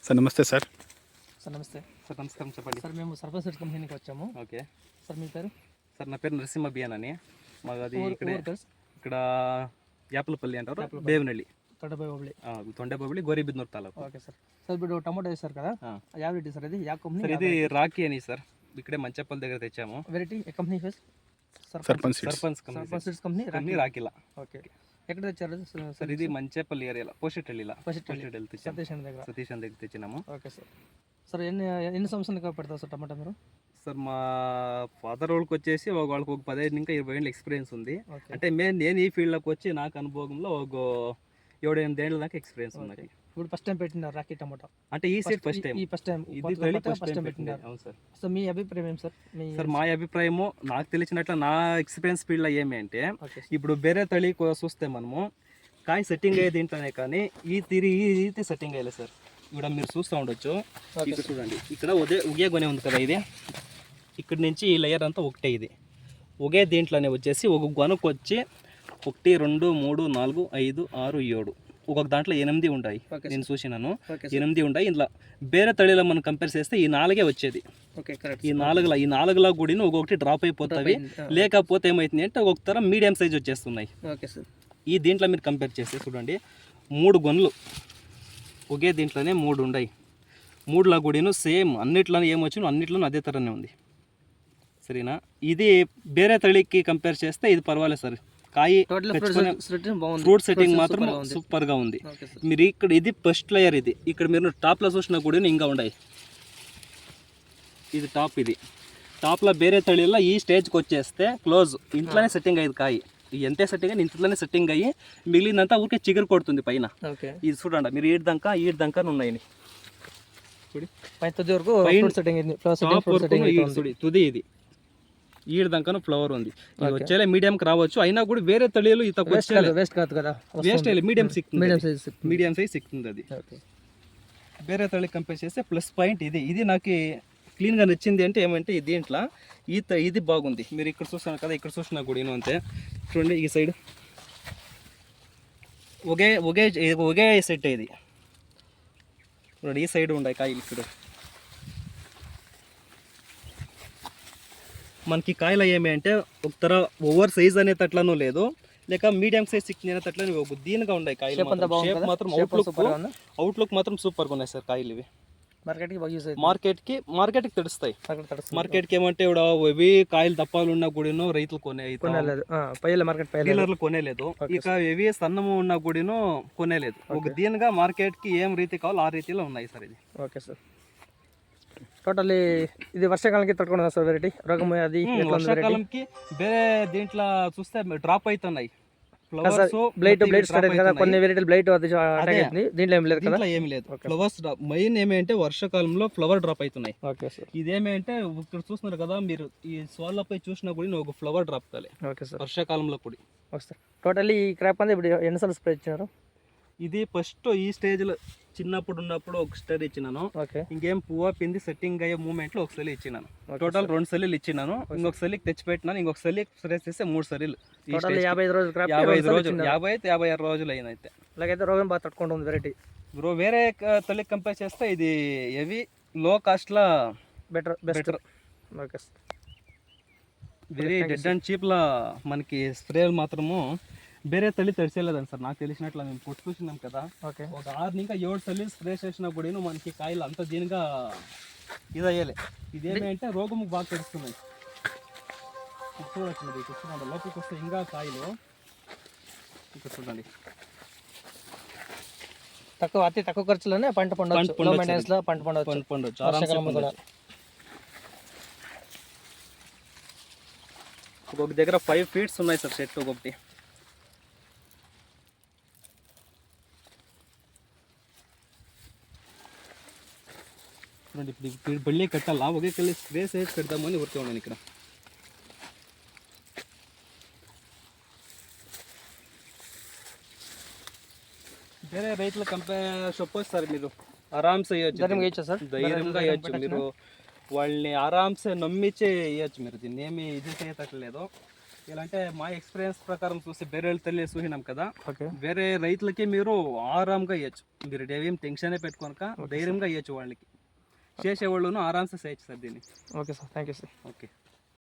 Sir నమస్తే sir. Sir నమస్తే. Sir నమస్కారం, చెప్పండి. సార్ మేము సర్ఫర్ సీడ్స్ కంపెనీకి వచ్చాము. ఓకే సార్ మీ పేరు? సార్ నా పేరు నరసింహ బియ్యన్ అని. మాది ఇక్కడ యాపలపల్లి అంటారు, యాపలపల్లి. బేవనహಳ್ಳಿ, తొండబోబిలి. తొండబోబిలి, గోరిబిదనూరు తాలూకు. Okay sir. సార్ ఇప్పుడు టమాటో వేస్తారు కదా, యా వెరైటీ సార్ ఇది? యా కంపెనీ? సార్ ఇది రాకీ అని సార్, ఇక్కడే మంచపల్లి దగ్గర తెచ్చాము. వెరైటీ ఏ కంపెనీ ఫేస్? సర్పంచ్ సర్పంచ్ సీడ్స్ కంపెనీ రాకిలా. ఓకే. ఎక్కడ తెచ్చారు సార్? ఇది మంచపల్లి ఏరియాలో, పోషెట్టెల్లిలా. సతీష్ అన్న దగ్గర. సతీష్ అన్న దగ్గర తెచ్చినాము. Okay sir. సార్ ఎన్ని సంవత్సరాలు పెడతారు సార్ టమాటా మీరు? సార్ మా ఫాదర్ వాళ్ళకి వచ్చేసి వాళ్ళకి ఒక 15 ఇంకా 20 ఏళ్ళ ఎక్స్పీరియన్స్ ఉంది. ఓకే. అంటే నేను ఈ ఫీల్డ్లోకి వచ్చి నాకు అనుభవంలో ఒక 7-8 ఏళ్ళ దాకా ఎక్స్పీరియన్స్ ఉంది. ఇప్పుడు ఫస్ట్ టైం పెట్టినారు రాకీ టమాటా? అంటే ఈ సీడ్ ఫస్ట్ టైం, ఈ ఫస్ట్ టైం ఇది ఫస్ట్ టైం పెట్టినారు. అవును సార్. సో మీ అభిప్రాయం ఏం సార్? సార్ మా అభిప్రాయము, నాకు తెలిసినట్లు నా ఎక్స్పీరియన్స్ ఫీల్డ్లో ఏమి అంటే, ఓకే. ఇప్పుడు వేరే తళి చూస్తే మనము కాయ సెట్టింగ్ అయ్యేది ఇంట్లోనే, కానీ ఈ ఇది సెట్టింగ్ అయ్యలేదు సార్. ఇక్కడ మీరు చూస్తూ ఉండొచ్చు, ఇక్కడ చూడండి, ఇక్కడ ఒకే గొనె ఉంది కదా, ఇది ఇక్కడ నుంచి ఈ లేయర్ అంతా ఒకటే. ఇది ఒకే దీంట్లోనే వచ్చేసి ఒక గొనకు వచ్చి 1, 2, 3, 4, 5, 6, 7 ఒక్కొక్క దాంట్లో 8 ఉంటాయి. నేను చూసినాను, 8 ఉంటాయి. ఇంట్లో వేరే తళిలో మనం కంపేర్ చేస్తే ఈ 4 వచ్చేది. ఈ నాలుగులా కూడా ఒక్కొక్కటి డ్రాప్ అయిపోతాయి. లేకపోతే ఏమవుతుంది అంటే ఒక్కొక్క తరం మీడియం సైజ్ వచ్చేస్తున్నాయి. Okay sir. ఈ దీంట్లో మీరు కంపేర్ చేస్తే చూడండి, 3 గొన్లు ఒకే దీంట్లోనే 3 ఉన్నాయి. 3లా కూడా సేమ్ అన్నిట్లోనే ఏమొచ్చినా అన్నిట్లోనూ అదే తరనే ఉంది. సరేనా? ఇది వేరే తళికి కంపేర్ చేస్తే ఇది పర్వాలేదు సార్. కాయ ఫ్రూట్ సెట్టింగ్ మాత్రం సూపర్గా ఉంది. మీరు ఇక్కడ ఇది ఫస్ట్ లేయర్, ఇది ఇక్కడ మీరు టాప్లో చూసినా కూడా ఇంకా ఉన్నాయి. ఇది టాప్, ఇది టాప్లో వేరే తళిలో ఈ స్టేజ్కి వచ్చేస్తే క్లోజ్, ఇంట్లోనే సెట్టింగ్ అయ్యేది కాయ. ఎంతే సెట్టింగ్ అయ్యి ఇంట్లోనే సెట్టింగ్ అయ్యి మిగిలినంతా ఊరికే చిగురు కొడుతుంది పైన. ఇది చూడండి, మీరు ఈడ్ దంకా ఉన్నాయి. తుది ఇది ఈడ దంకాను ఫ్లవర్ ఉంది. వచ్చేలే మీడియంకి రావచ్చు, అయినా కూడా వేరే తళిలు వేస్ట్ కాదు కదా, వేస్ట్ మీడియం సైజ్ సిక్తుంది. అది వేరే తళి కంపేర్ చేస్తే ప్లస్ పాయింట్ ఇది. ఇది నాకు క్లీన్గా నచ్చింది అంటే ఏమంటే, దీంట్లో ఇది బాగుంది. మీరు ఇక్కడ చూస్తున్నారు కదా, ఇక్కడ చూసినా కూడా అంతే. చూడండి ఈ సైడ్ ఒకే సెట్ ఇది చూడండి. ఈ సైడ్ ఉన్నాయి కాయలు. ఇక్కడ మనకి కాయలు ఏమి అంటే ఒక తర ఓవర్ సైజ్ అనేటట్లను లేదు, లేక మీడియం సైజ్ సిక్స్ అనేటట్లని ఒక దీనిగా ఉన్నాయి కాయలు. షేప్ మాత్రం అవుట్లుక్ మాత్రం సూపర్గా ఉన్నాయి సార్ కాయలు. ఇవి మార్కెట్కి తెలుస్తాయి. మార్కెట్కి ఏమంటే ఇప్పుడు ఇవి కాయలు దప్పాలు ఉన్నా కూడా రైతులు కొనేలేదు. ఇక ఇవి సన్నము ఉన్నా కూడా కొనేలేదు. ఒక దీనిగా మార్కెట్కి ఏం రీతి కావాలో ఆ రీతిలో ఉన్నాయి సార్. ఇది ఓకే సార్. టోటల్లీ ఇది వర్షాకాలంకి తట్టుకున్నదా సార్ వెరైటీ? రోగం అది వర్షాకాలంకి వేరే దీంట్లో చూస్తే డ్రాప్ అవుతున్నాయి. బ్లైట్ స్టార్ట్ కదా, కొన్ని వెరైటీలు బ్లైట్ దీంట్లో ఏం లేదు కదా, ఏమి లేదు. ఫ్లవర్స్ మెయిన్ ఏమంటే వర్షాకాలంలో ఫ్లవర్ డ్రాప్ అవుతున్నాయి. Okay sir. ఇదేమి అంటే ఇక్కడ చూస్తున్నారు కదా మీరు, ఈ సోళ్ళపై చూసినా కూడా ఒక ఫ్లవర్ డ్రాప్ కాలే. Okay sir. వర్షాకాలంలో కూడా. Okay sir. టోటల్లీ ఈ క్రాప్ అంతా ఇప్పుడు ఎన్నిసార్లు స్ప్రే ఇచ్చినారు? ఇది ఫస్ట్ ఈ స్టేజ్లో చిన్నప్పుడు ఉన్నప్పుడు ఒక స్టేజ్ ఇచ్చినాను. ఇంకేం పువ్వు పిండి సెట్టింగ్ అయ్యే మూమెంట్లో ఒక సలి ఇచ్చినాను. టోటల్ 2 సలీలు ఇచ్చినాను. ఇంకొక సలికి తెచ్చిపెట్టినాను. ఇంకొక సలికి స్ప్రే చేస్తే 3 సలీలు. 55 రోజులు 56 రోజులు అయినైతే. అలాగైతే రోగం బాగా తట్టుకుంటుంది వెరైటీ. వేరే తల్లికి కంపేర్ చేస్తే ఇది హెవీ లో కాస్ట్లో better. Okay. Very dead and చీప్లా మనకి స్ప్రేలు మాత్రము వేరే తల్లి తడిసేలేదండి సార్. నాకు తెలిసినట్లు మేము పొట్టు చూసినాం కదా, ఒక 6 ఇంకా 7 తల్లి స్ప్రే చేసినా కూడా మనకి కాయలు అంత దీనిగా ఇది అయ్యలే. ఇదేమంటే రోగము బాగా తెలుస్తున్నాయి. చూడొచ్చు, ఇది చూస్తున్నాడు లోపలికి వస్తే ఇంకా కాయలు ఇక్కడ చూడండి. అతి తక్కువ ఖర్చులోనే పంట పండవచ్చు. ఒక్కొక్క దగ్గర 5 ఫీట్స్ ఉన్నాయి సార్ చెట్టు ఒకటి. ఇప్పుడు బళ్ళే కట్టాలా, ఒకే కల్లి స్ప్రే సైజ్ పెడతామని ఊరికే ఉన్నాను ఇక్కడ. వేరే రైతులు సపోజ్ సార్ మీరు ఆరామ్సే వేయచ్చు సార్, ధైర్యంగా వేయచ్చు. మీరు వాళ్ళని ఆరామ్సే నమ్మించే వేయచ్చు. మీరు దీన్ని ఏమి ఇది చేయట్లేదు. ఎలా అంటే మా ఎక్స్పీరియన్స్ ప్రకారం చూస్తే వేరే తల్లి చూసినాం కదా, ఓకే వేరే రైతులకి మీరు ఆరాంగా ఇవ్వచ్చు. మీరు ఏం టెన్షనే పెట్టుకోనక ధైర్యంగా ఇవ్వచ్చు వాళ్ళకి. చేసేవాళ్ళను ఆరామ్సే చేయొచ్చు సార్ దీన్ని. Okay sir, thank you sir. Okay.